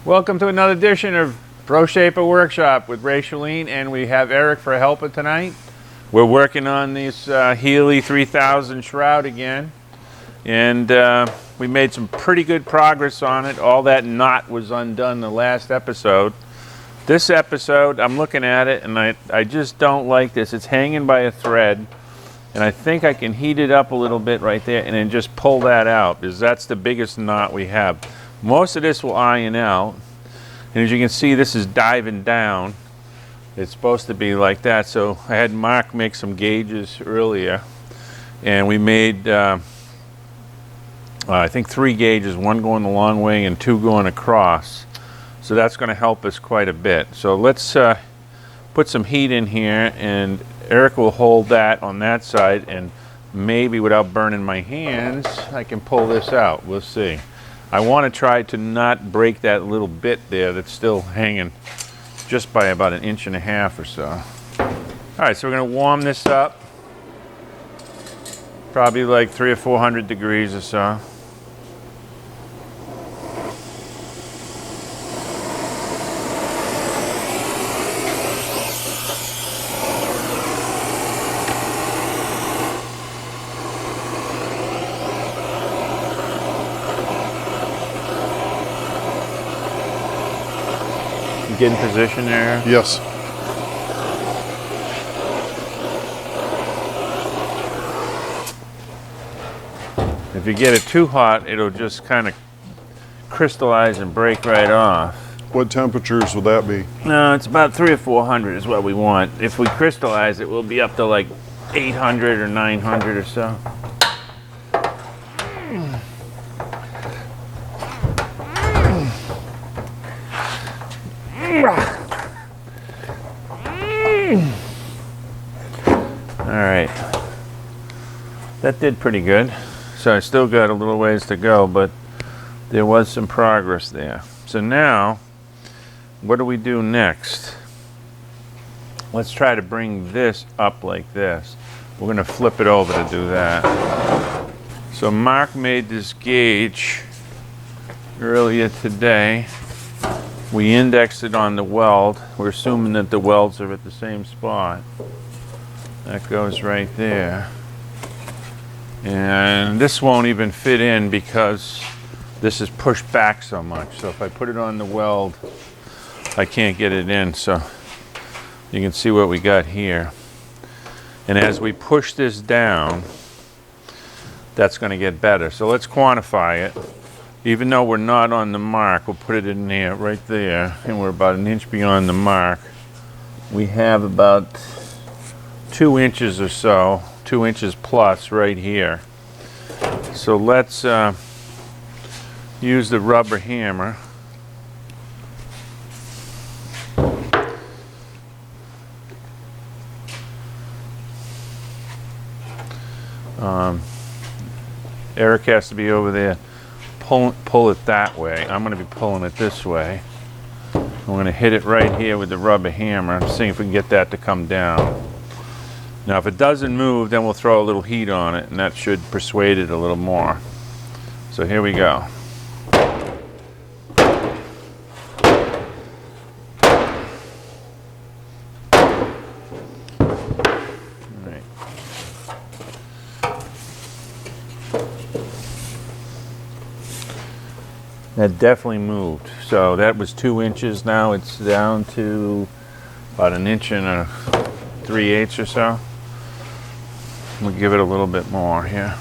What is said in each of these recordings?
Welcome to another edition of ProShaper Workshop with Wray and we have Eric for helping tonight. We're working on this Healey 3000 shroud again, and we made some pretty good progress on it. All that knot was undone the last episode. This episode, I'm looking at it and I just don't like this. It's hanging by a thread, and I think I can heat it up a little bit right there and then just pull that out, because that's the biggest knot we have. Most of this will iron out, and as you can see, this is diving down. It's supposed to be like that, so I had Mark make some gauges earlier, and we made I think 3 gauges, 1 going the long way and 2 going across. So that's going to help us quite a bit. So let's put some heat in here, and Eric will hold that on that side, and maybe without burning my hands I can pull this out. We'll see. I want to try to not break that little bit there that's still hanging just by about 1.5 inches or so. Alright, so we're going to warm this up. Probably like 300 or 400 degrees or so. Get in position there? Yes. If you get it too hot, it'll just kind of crystallize and break right off. What temperatures would that be? No, it's about 300 or 400 is what we want. If we crystallize it, we'll be up to like 800 or 900 or so. Alright, that did pretty good. So I still got a little ways to go, but there was some progress there. So now, what do we do next? Let's try to bring this up like this. We're going to flip it over to do that. So Mark made this gauge earlier today. We indexed it on the weld. We're assuming that the welds are at the same spot. That goes right there. And this won't even fit in because this is pushed back so much. So if I put it on the weld, I can't get it in. So you can see what we got here. And as we push this down, that's going to get better. So let's quantify it. Even though we're not on the mark, we'll put it in there, right there, and we're about 1 inch beyond the mark. We have about 2 inches or so, 2 inches plus right here. So let's use the rubber hammer. Eric has to be over there. Pull it that way. I'm going to be pulling it this way. I'm going to hit it right here with the rubber hammer and see if we can get that to come down. Now if it doesn't move, then we'll throw a little heat on it, and that should persuade it a little more. So here we go. That definitely moved. So that was 2 inches. Now it's down to about 1 inch and 3/8 or so. We'll give it a little bit more here.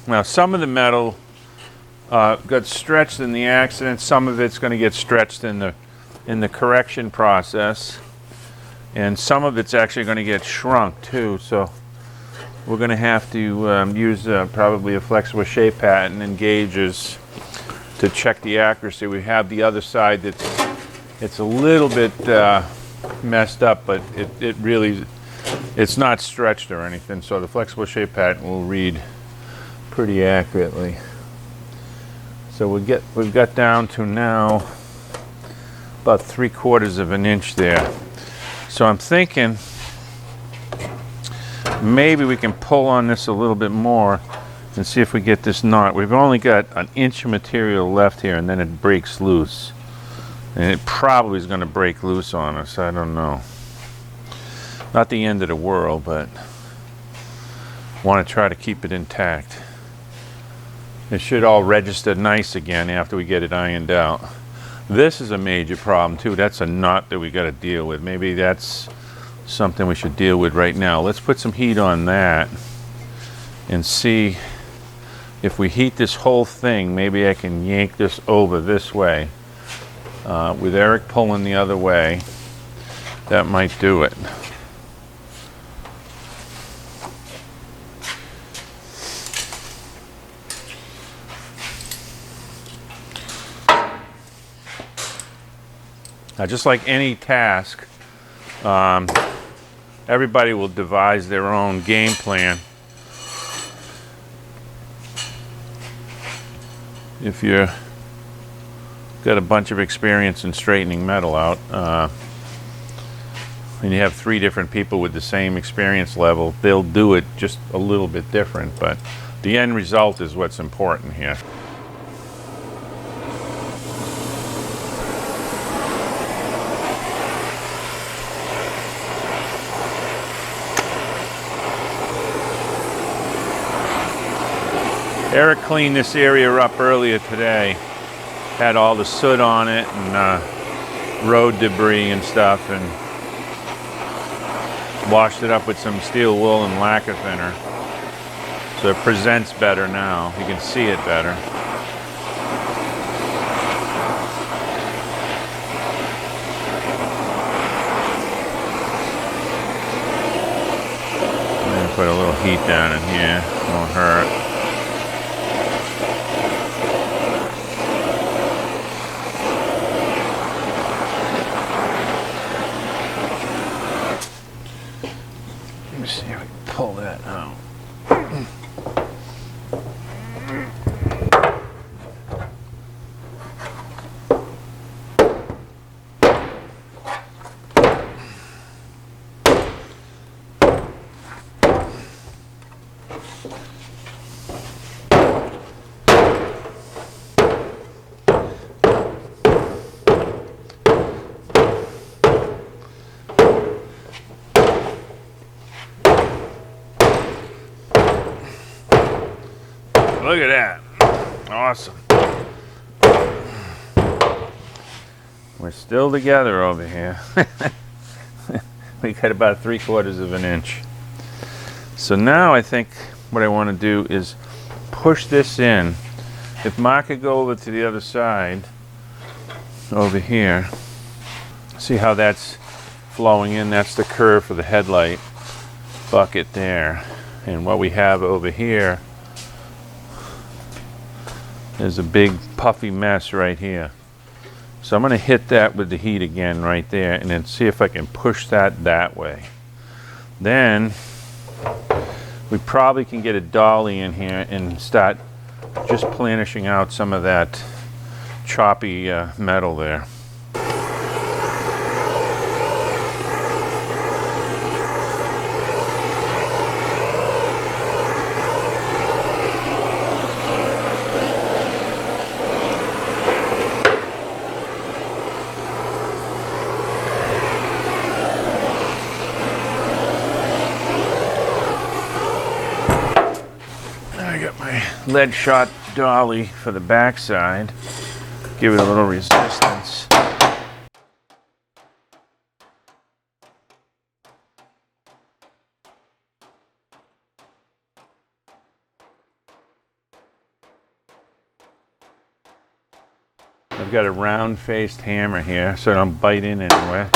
Now some of the metal got stretched in the accident. Some of it's going to get stretched in the correction process, and some of it's actually going to get shrunk too. So we're going to have to use probably a flexible shape pattern and gauges to check the accuracy. We have the other side it's a little bit messed up, but it's not stretched or anything. So the flexible shape pattern will read pretty accurately. So we've got down to now about 3/4 of an inch there. So I'm thinking maybe we can pull on this a little bit more and see if we get this knot. We've only got an inch of material left here, and then it breaks loose. And it probably is going to break loose on us. I don't know. Not the end of the world, but want to try to keep it intact. It should all register nice again after we get it ironed out. This is a major problem too. That's a knot that we got to deal with. Maybe that's something we should deal with right now. Let's put some heat on that and see if we heat this whole thing. Maybe I can yank this over this way. With Eric pulling the other way, that might do it. Now, just like any task, everybody will devise their own game plan. If you've got a bunch of experience in straightening metal out, and you have 3 different people with the same experience level, they'll do it just a little bit different, but the end result is what's important here. Eric cleaned this area up earlier today. Had all the soot on it and road debris and stuff, and washed it up with some steel wool and lacquer thinner. So it presents better now. You can see it better. I'm gonna put a little heat down in here. Won't hurt. See if we can pull that out. Look at that. Awesome. We're still together over here. We got about 3/4 of an inch. So now I think what I want to do is push this in. If Mark could go over to the other side, over here, see how that's flowing in. That's the curve for the headlight bucket there. And what we have over here is a big puffy mess right here. So I'm going to hit that with the heat again right there, and then see if I can push that way. Then we probably can get a dolly in here and start just planishing out some of that choppy metal there. Lead shot dolly for the backside. Give it a little resistance. I've got a round-faced hammer here, so I don't bite in anywhere.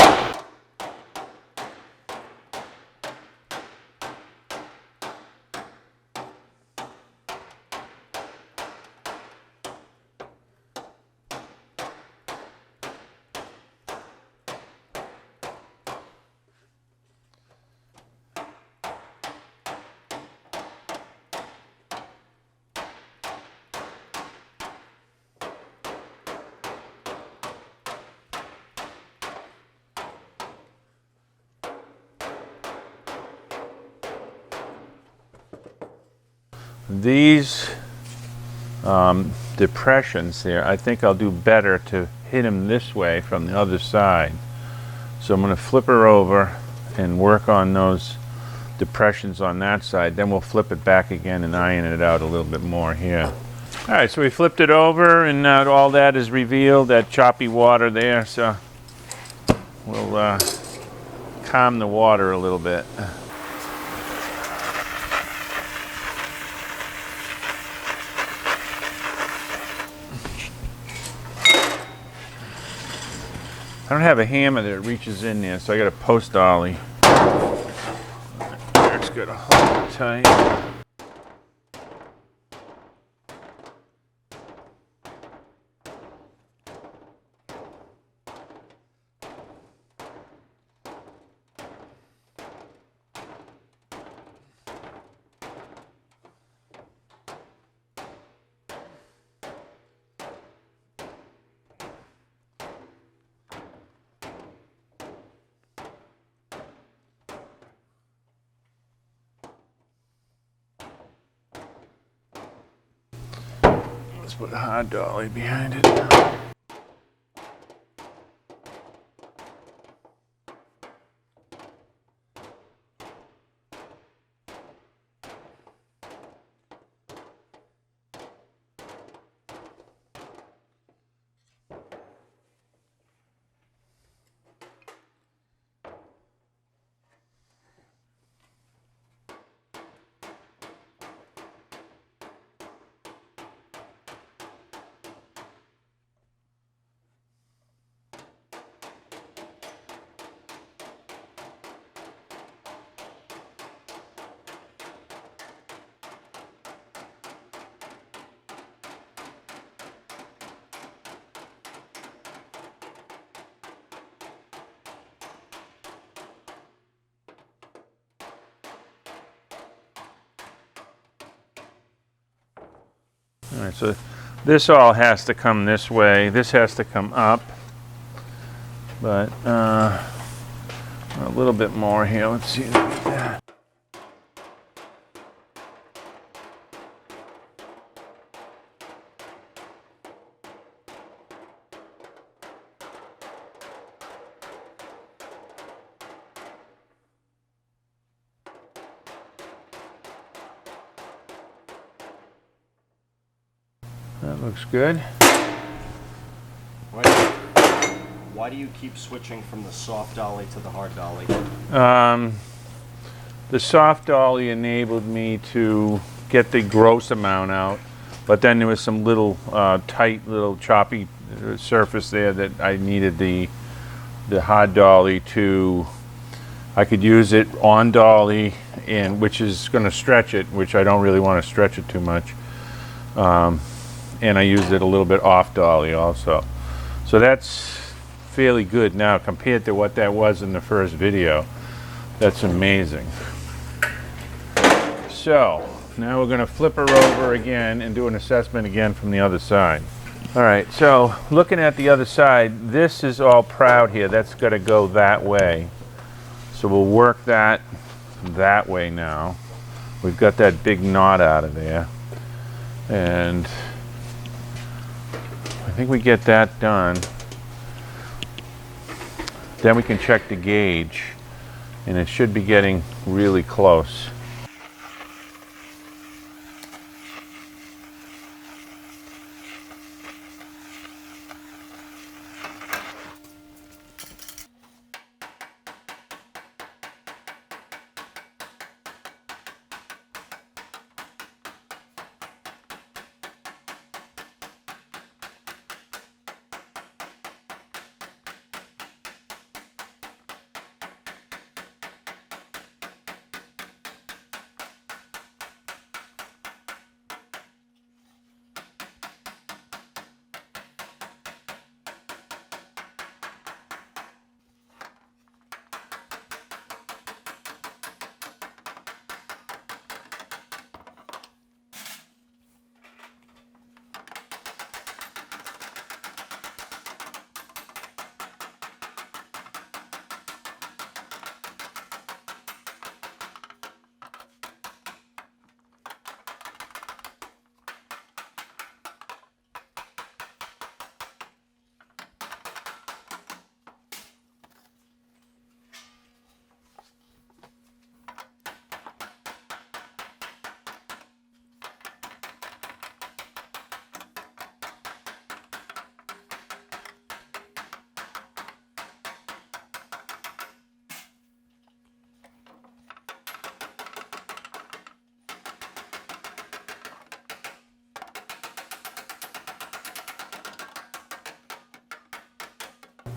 these depressions there, I think I'll do better to hit them this way from the other side. So I'm going to flip her over and work on those depressions on that side. Then we'll flip it back again and iron it out a little bit more here. All right, so we flipped it over, and now all that is revealed, that choppy water there. So we'll calm the water a little bit. I don't have a hammer that reaches in there, so I got a post dolly. Eric's got to hold it tight. Let's put a hard dolly behind it. All right, so this all has to come this way. This has to come up, but a little bit more here. Let's see. That looks good. Why do you keep switching from the soft dolly to the hard dolly? The soft dolly enabled me to get the gross amount out, but then there was some little tight, little choppy surface there that I needed the hard dolly to. I could use it on dolly, and which is going to stretch it, which I don't really want to stretch it too much. And I used it a little bit off dolly also. So that's fairly good now compared to what that was in the first video. That's amazing. So now we're going to flip her over again and do an assessment again from the other side. All right, so looking at the other side, this is all proud here. That's got to go that way. So we'll work that way now. We've got that big knot out of there. And I think we get that done. Then we can check the gauge, and it should be getting really close.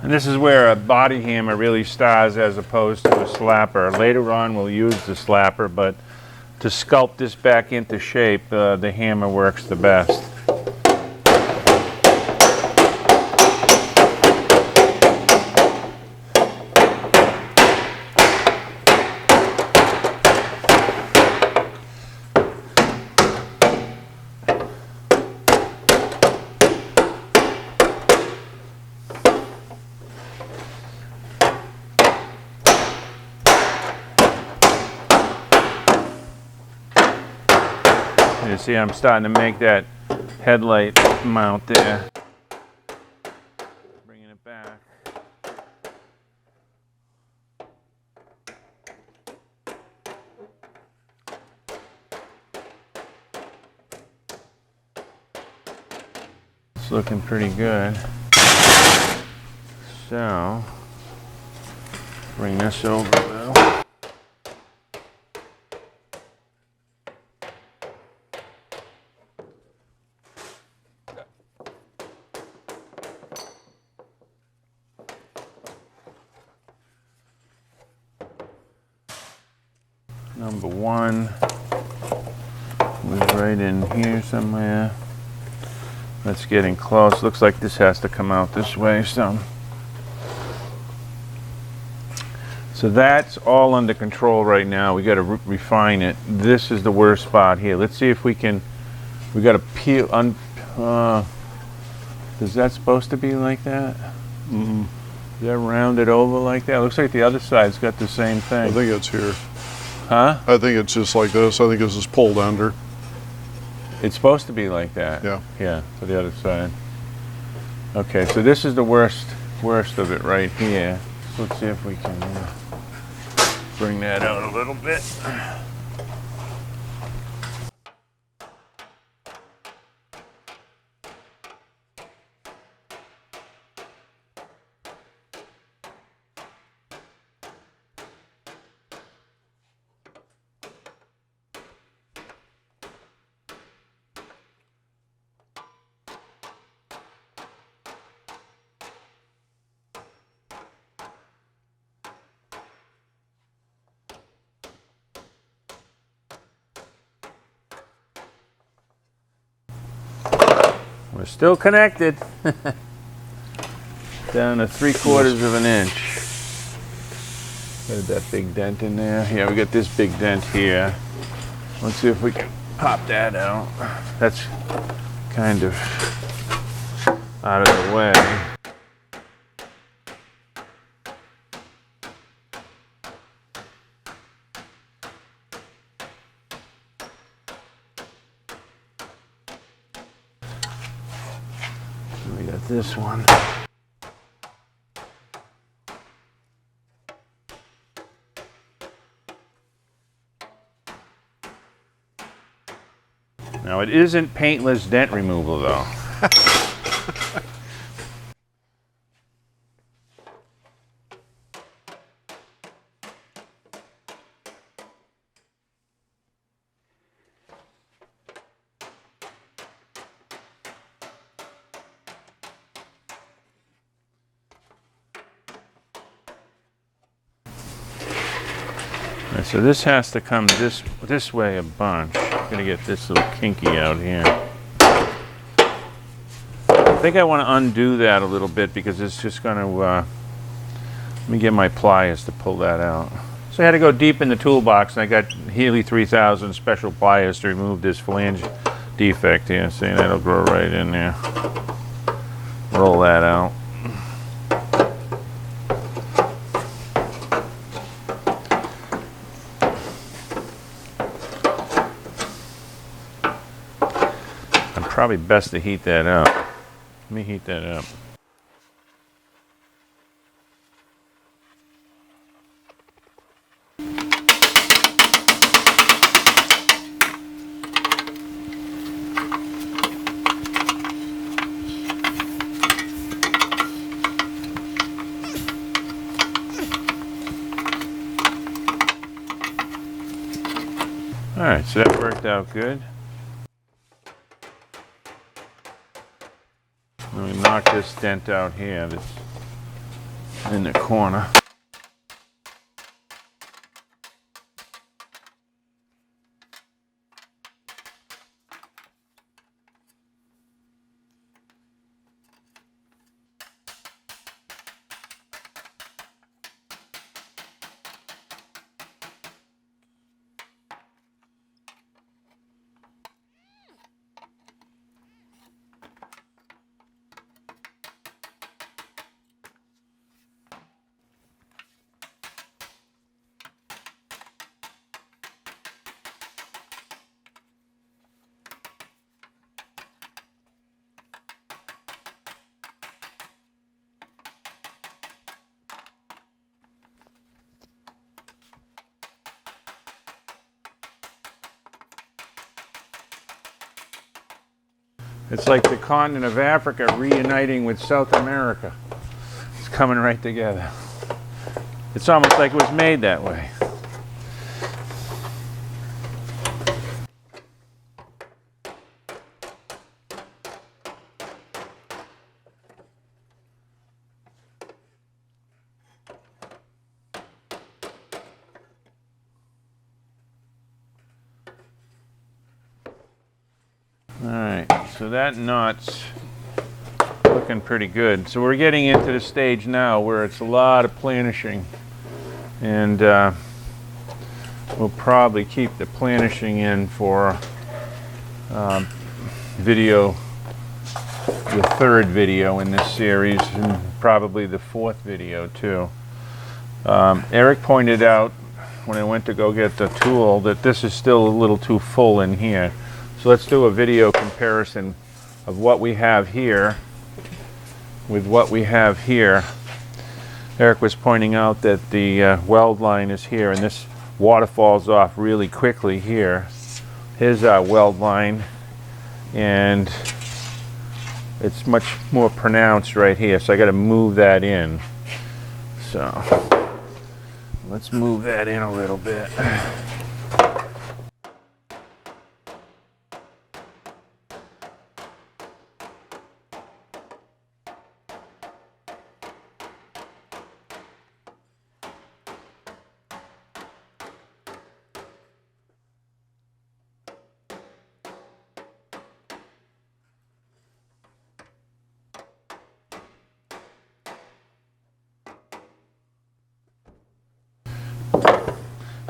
And this is where a body hammer really stars as opposed to a slapper. Later on we'll use the slapper, but to sculpt this back into shape, the hammer works the best. You see, I'm starting to make that headlight mount there. Bringing it back. It's looking pretty good. So, bring this over a little. Number one was right in here somewhere. That's getting close. Looks like this has to come out this way some. So that's all under control right now. We got to refine it. This is the worst spot here. Let's see if we can. We got to peel. Is that supposed to be like that? Mm-hmm. Is that rounded over like that? Looks like the other side's got the same thing. I think it's here. Huh? I think it's just like this. I think this is pulled under. It's supposed to be like that. Yeah. Yeah, to the other side. Okay, so this is the worst of it right here. So let's see if we can bring that out a little bit. We're still connected. Down to 3/4 of an inch. Got that big dent in there. Yeah, we got this big dent here. Let's see if we can pop that out. That's kind of out of the way. We got this one. Now it isn't paintless dent removal though. Alright, so this has to come this way a bunch. I'm gonna get this little kinky out here. I think I want to undo that a little bit because it's just going to, let me get my pliers to pull that out. So I had to go deep in the toolbox and I got Healey 3000 special pliers to remove this flange defect here. See, that'll grow right in there. Roll that out. Probably best to heat that up. Let me heat that up. All right, so that worked out good. Let me knock this dent out here. in the corner. It's like the continent of Africa reuniting with South America. It's coming right together. It's almost like it was made that way. Alright, so that knot's looking pretty good. So we're getting into the stage now where it's a lot of planishing. And we'll probably keep the planishing in for video, the third video in this series, and probably the fourth video too. Eric pointed out when I went to go get the tool that this is still a little too full in here. So let's do a video comparison of what we have here with what we have here. Eric was pointing out that the weld line is here, and this water falls off really quickly here. His weld line, and it's much more pronounced right here, so I got to move that in. So let's move that in a little bit.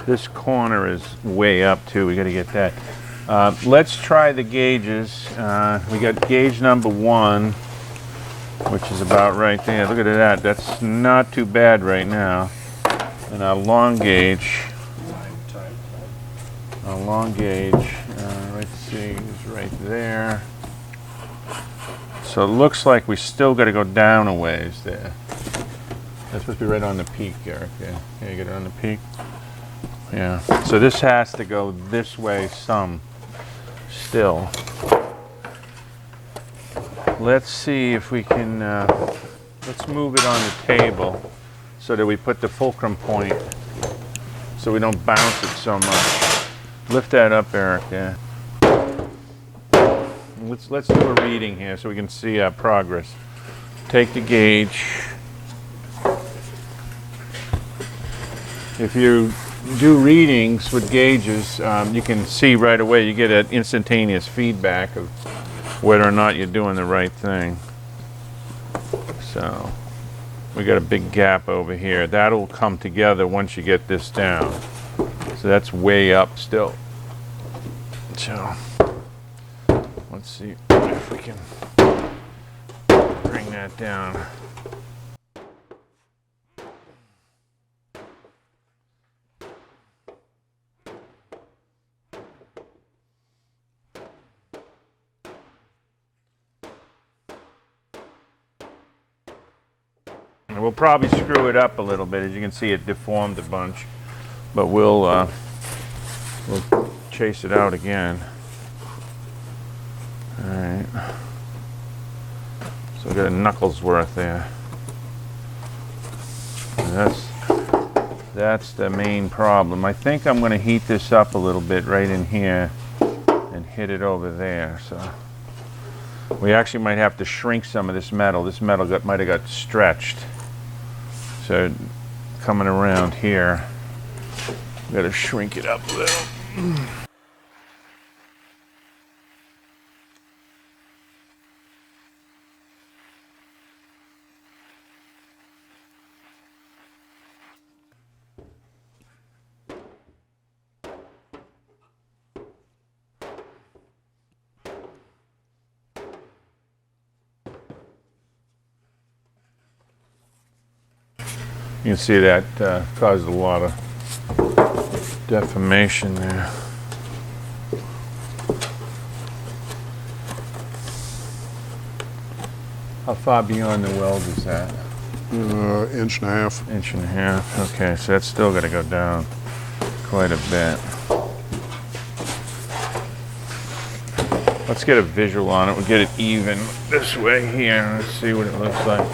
This corner is way up too. We got to get that. Let's try the gauges. We got gauge number 1, which is about right there. Look at that. That's not too bad right now. And our long gauge. Our long gauge. Let's see, is right there. So it looks like we still got to go down a ways there. That's supposed to be right on the peak, Eric. Yeah, you get it on the peak. Yeah, so this has to go this way some still. Let's see if we can, let's move it on the table so that we put the fulcrum point so we don't bounce it so much. Lift that up, Eric, yeah. Let's do a reading here so we can see our progress. Take the gauge. If you do readings with gauges, you can see right away, you get an instantaneous feedback of whether or not you're doing the right thing. So we got a big gap over here. That'll come together once you get this down. So that's way up still. So let's see if we can bring that down. We'll probably screw it up a little bit. As you can see, it deformed a bunch, but we'll chase it out again. All right. So we got a knuckles worth there. And that's the main problem. I think I'm going to heat this up a little bit right in here and hit it over there. So we actually might have to shrink some of this metal. This metal might have got stretched. So coming around here, got to shrink it up a little. You can see that caused a lot of deformation there. How far beyond the weld is that? Inch and a half. Inch and a half. Okay, so that's still got to go down quite a bit. Let's get a visual on it. We'll get it even this way here. Let's see what it looks like.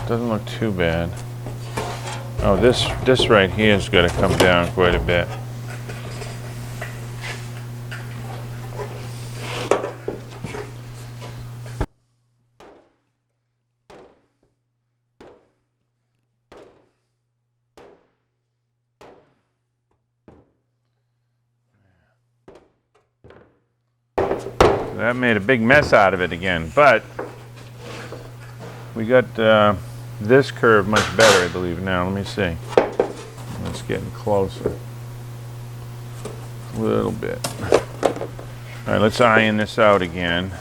Doesn't look too bad. Oh, this right here is going to come down quite a bit. That made a big mess out of it again, but we got this curve much better, I believe, now. Let me see. It's getting closer. A little bit. All right, let's iron this out again.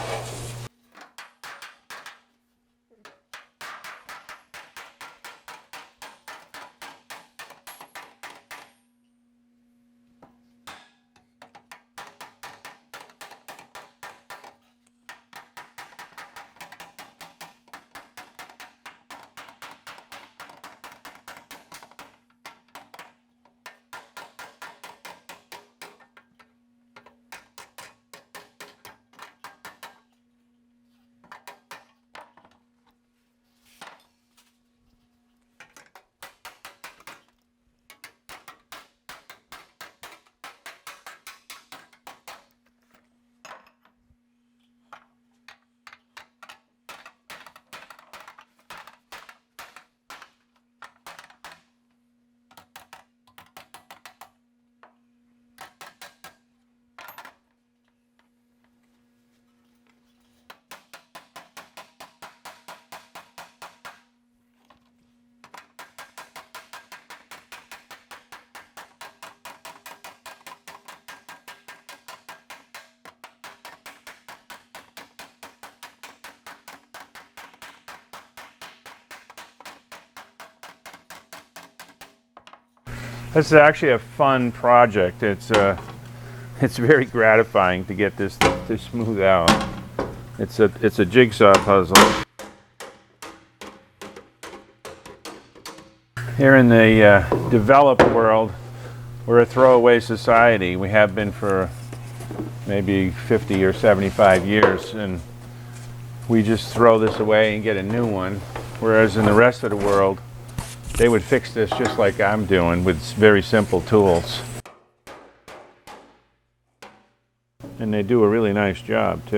This is actually a fun project. It's very gratifying to get this to smooth out. It's a jigsaw puzzle. Here in the developed world, we're a throwaway society. We have been for maybe 50 or 75 years, and we just throw this away and get a new one. Whereas in the rest of the world, they would fix this just like I'm doing with very simple tools. And they do a really nice job too.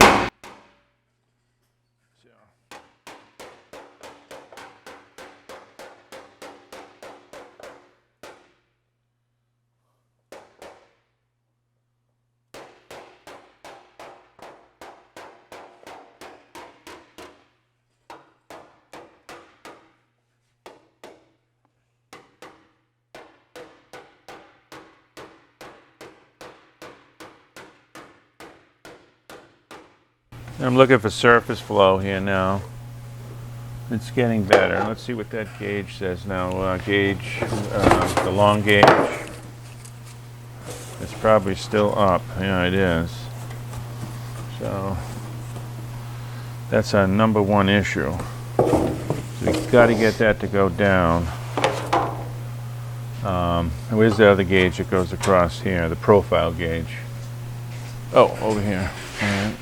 I'm looking for surface flow here now. It's getting better. Let's see what that gauge says now. The long gauge. It's probably still up. Yeah, it is. So that's our number one issue. So we've got to get that to go down. Where's the other gauge that goes across here? The profile gauge. Oh, over here. All right.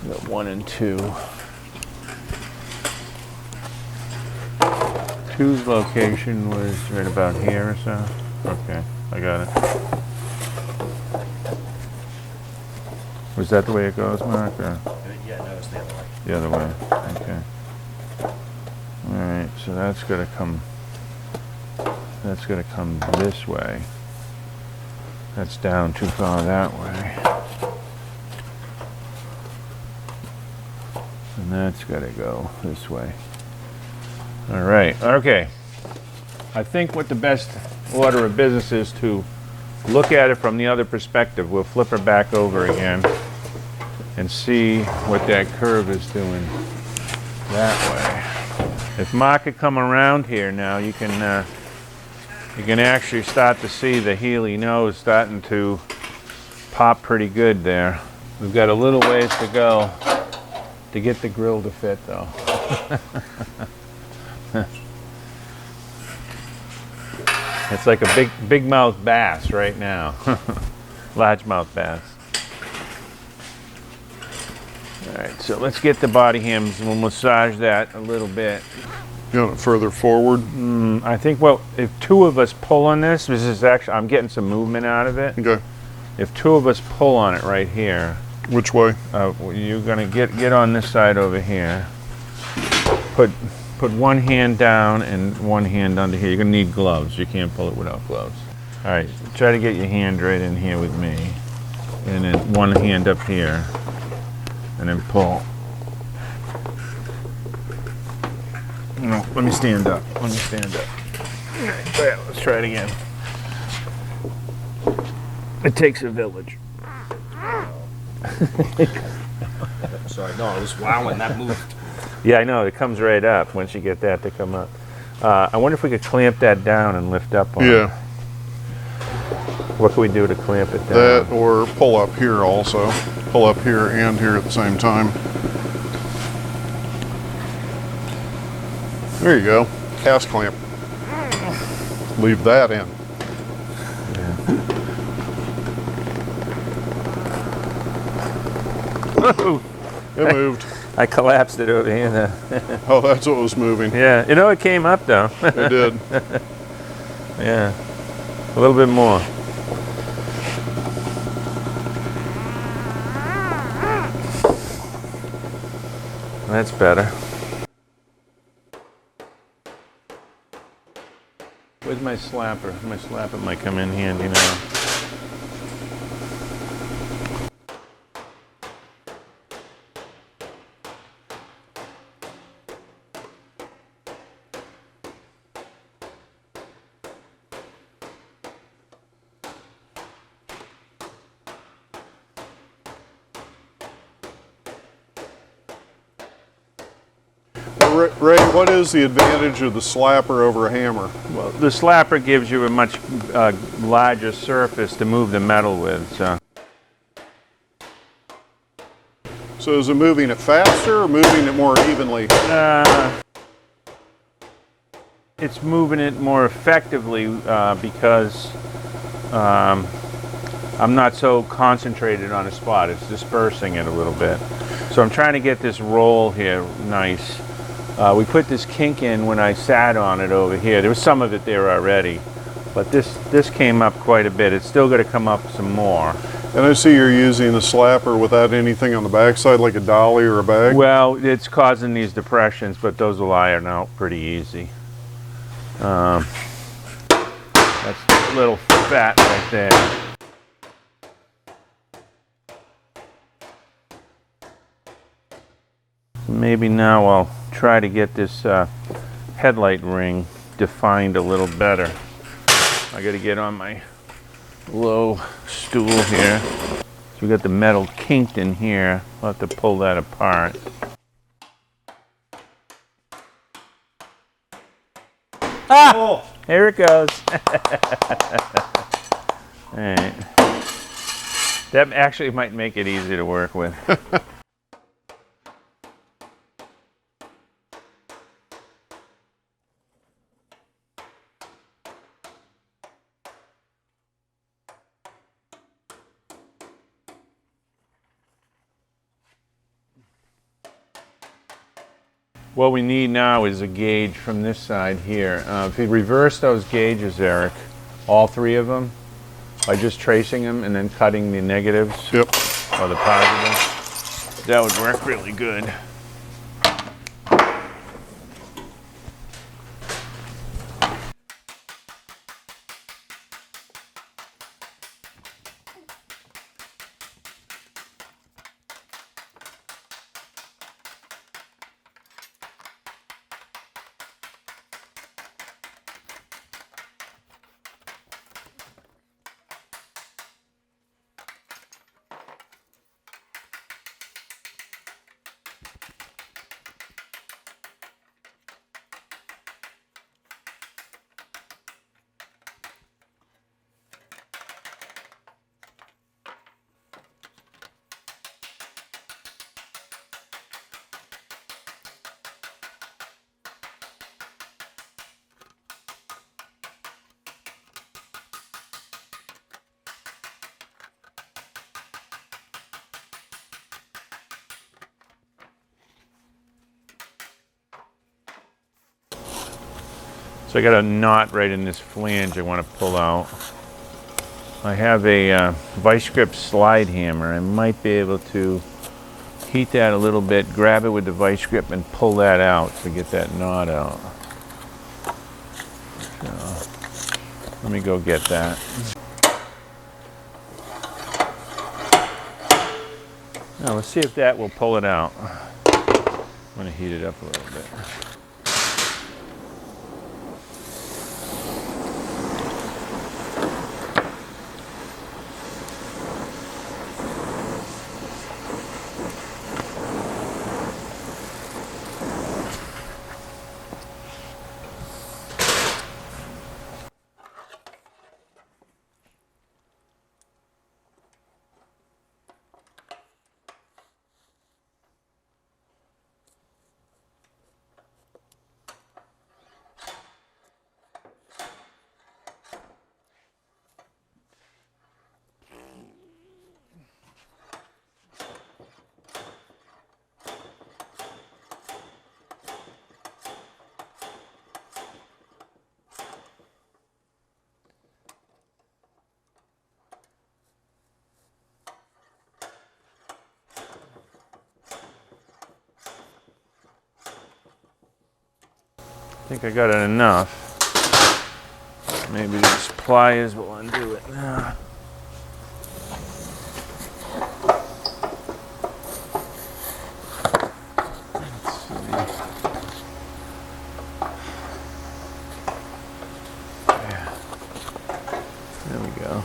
We got 1 and 2. 2's location was right about here or so. Okay, I got it. Was that the way it goes, Mark? Or? Yeah, no, it's the other way. The other way. Okay. All right. so that's going to come this way. That's down too far that way. And that's got to go this way. All right, okay. I think what the best order of business is to look at it from the other perspective. We'll flip her back over again and see what that curve is doing that way. If Mark could come around here now, you can actually start to see the Healey nose starting to pop pretty good there. We've got a little ways to go to get the grill to fit though. It's like a big mouth bass right now. Largemouth bass. All right, so let's get the body hams and we'll massage that a little bit. You want it further forward? I think, well, if two of us pull on this is actually, I'm getting some movement out of it. Okay. If two of us pull on it right here, Which way? you're gonna get on this side over here. Put one hand down and one hand under here. You're gonna need gloves. You can't pull it without gloves. All right, try to get your hand right in here with me. And then one hand up here. And then pull. No, let me stand up. Let me stand up. All right, yeah, let's try it again. It takes a village. Sorry, no, I was wowing. That moved. Yeah, I know. It comes right up once you get that to come up. I wonder if we could clamp that down and lift up on it. Yeah. What can we do to clamp it down? That or pull up here also. Pull up here and here at the same time. There you go. Cast clamp. Leave that in. It moved. I collapsed it over here. Oh, that's what was moving. Yeah, you know, it came up though. It did. Yeah, a little bit more. That's better. Where's my slapper? My slapper might come in handy now. Ray, what is the advantage of the slapper over a hammer? Well, the slapper gives you a much larger surface to move the metal with. So is it moving it faster or moving it more evenly? It's moving it more effectively because I'm not so concentrated on a spot. It's dispersing it a little bit. So I'm trying to get this roll here nice. We put this kink in when I sat on it over here. There was some of it there already, but this came up quite a bit. It's still going to come up some more. And I see you're using the slapper without anything on the backside, like a dolly or a bag? Well, it's causing these depressions, but those will iron out pretty easy. That's a little fat right there. Maybe now I'll try to get this headlight ring defined a little better. I got to get on my low stool here. So we got the metal kinked in here. I'll have to pull that apart. Ah! Oh. Here it goes. All right. That actually might make it easy to work with. What we need now is a gauge from this side here. If you reverse those gauges, Eric, all three of them, by just tracing them and then cutting the negatives Yep. or the positives, that would work really good. So I got a knot right in this flange I want to pull out. I have a vice grip slide hammer. I might be able to heat that a little bit, grab it with the vice grip and pull that out to get that knot out. So, let me go get that. Now let's see if that will pull it out. I'm going to heat it up a little bit. I think I got it enough. Maybe these pliers will undo it now. Let's see. Yeah. There we go.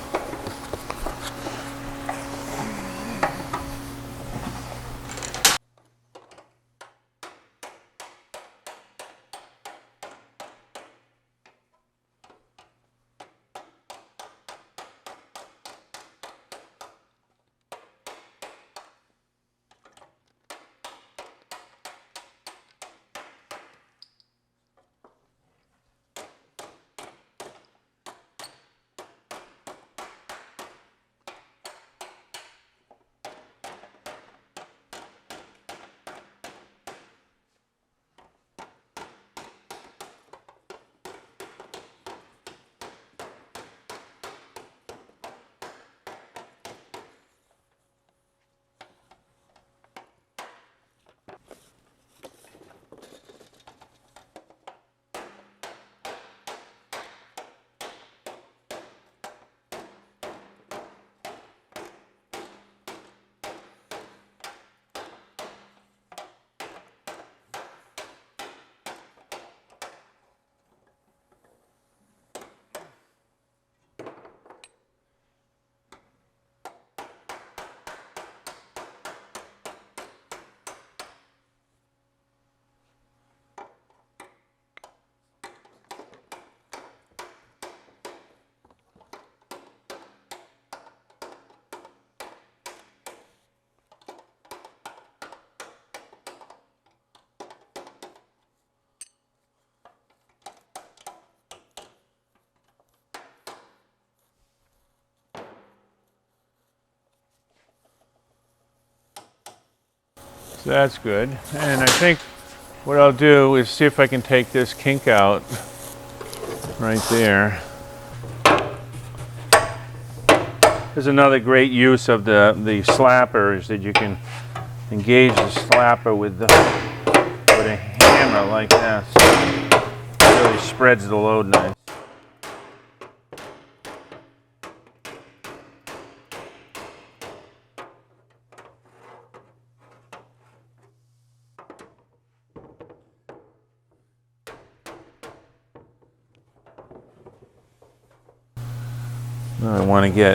So that's good. And I think what I'll do is see if I can take this kink out right there. There's another great use of the slapper is that you can engage the slapper with a hammer like this. It really spreads the load nice.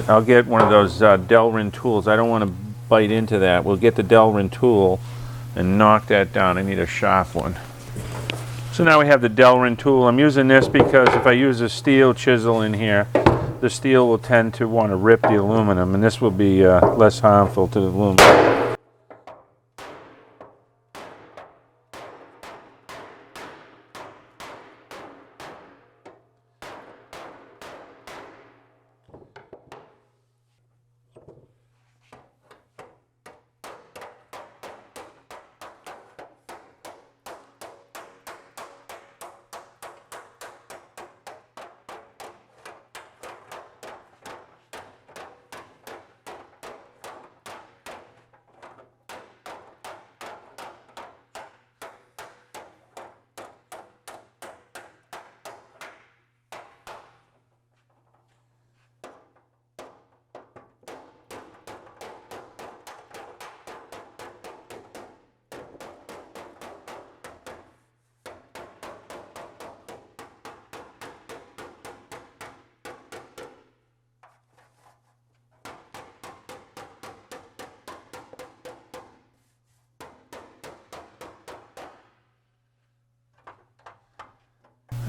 I'll get one of those Delrin tools. I don't want to bite into that. We'll get the Delrin tool and knock that down. I need a sharp one. So now we have the Delrin tool. I'm using this because if I use a steel chisel in here, the steel will tend to want to rip the aluminum, and this will be less harmful to the aluminum.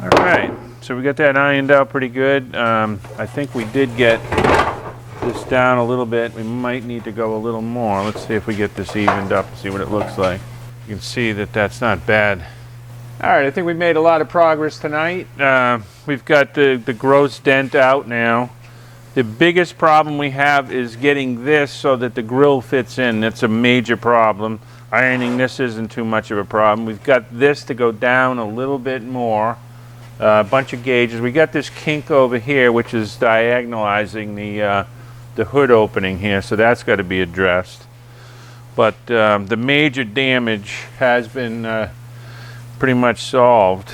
All right, so we got that ironed out pretty good. I think we did get this down a little bit. We might need to go a little more. Let's see if we get this evened up and see what it looks like. You can see that that's not bad. All right, I think we've made a lot of progress tonight. We've got the gross dent out now. The biggest problem we have is getting this so that the grill fits in. That's a major problem. Ironing this isn't too much of a problem. We've got this to go down a little bit more. A bunch of gauges. We got this kink over here, which is diagonalizing the hood opening here, so that's got to be addressed. But the major damage has been pretty much solved,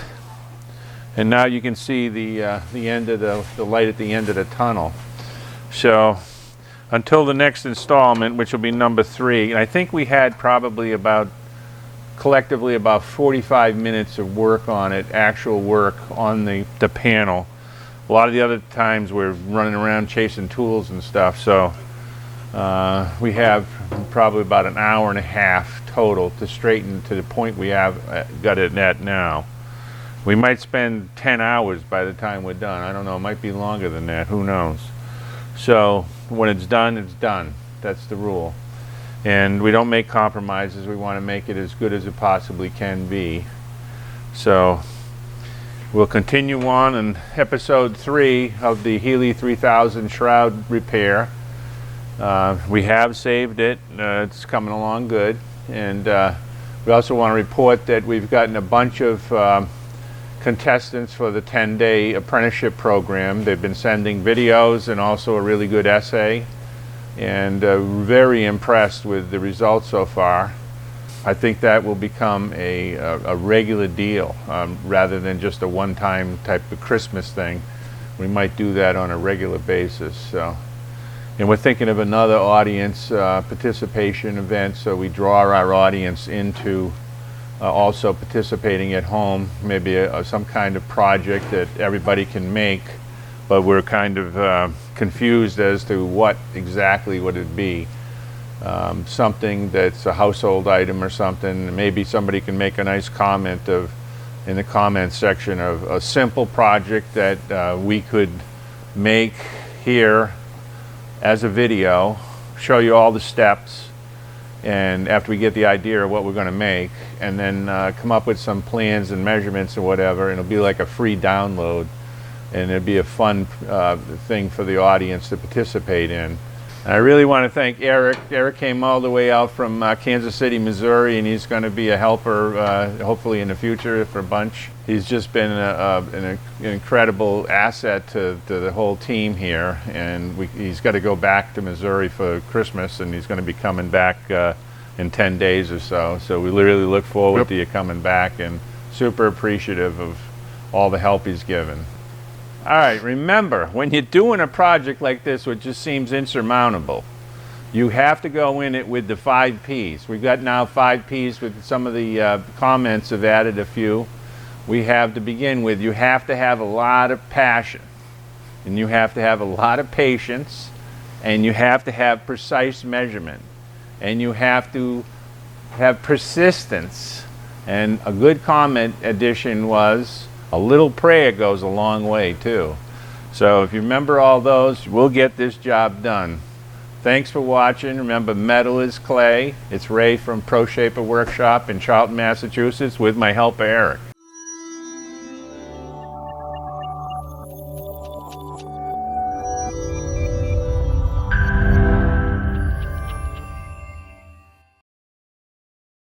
and now you can see the end of the light at the end of the tunnel. So until the next installment, which will be number 3, and I think we had probably collectively about 45 minutes of work on it, actual work on the panel. A lot of the other times we're running around chasing tools and stuff, so we have probably about an hour and a half total to straighten to the point we have got it at now. We might spend 10 hours by the time we're done. I don't know, it might be longer than that, who knows. So when it's done, it's done. That's the rule. And we don't make compromises. We want to make it as good as it possibly can be. So we'll continue on in episode 3 of the Healey 3000 shroud repair. We have saved it. It's coming along good. And we also want to report that we've gotten a bunch of contestants for the 10-day apprenticeship program. They've been sending videos and also a really good essay, and very impressed with the results so far. I think that will become a regular deal rather than just a one-time type of Christmas thing. We might do that on a regular basis. So. And we're thinking of another audience participation event, so we draw our audience into also participating at home, maybe some kind of project that everybody can make, but we're kind of confused as to what exactly would it be. Something that's a household item or something. Maybe somebody can make a nice comment in the comments section of a simple project that we could make here as a video, show you all the steps, and after we get the idea of what we're going to make, and then come up with some plans and measurements or whatever, and it'll be like a free download, and it'd be a fun thing for the audience to participate in. And I really want to thank Eric. Eric came all the way out from Kansas City, Missouri, and he's going to be a helper hopefully in the future for a bunch. He's just been an incredible asset to the whole team here, and he's got to go back to Missouri for Christmas, and he's going to be coming back in 10 days or so. So we really look forward to you coming back, and super appreciative of all the help he's given. All right, remember, when you're doing a project like this, which just seems insurmountable, you have to go in it with the 5 Ps. We've got now 5 Ps with some of the comments have added a few. We have to begin with, you have to have a lot of passion, and you have to have a lot of patience, and you have to have precise measurement, and you have to have persistence. And a good comment addition was, a little prayer goes a long way too. So if you remember all those, we'll get this job done. Thanks for watching. Remember, metal is clay. It's Ray from ProShaper Workshop in Charlton, Massachusetts with my helper Eric.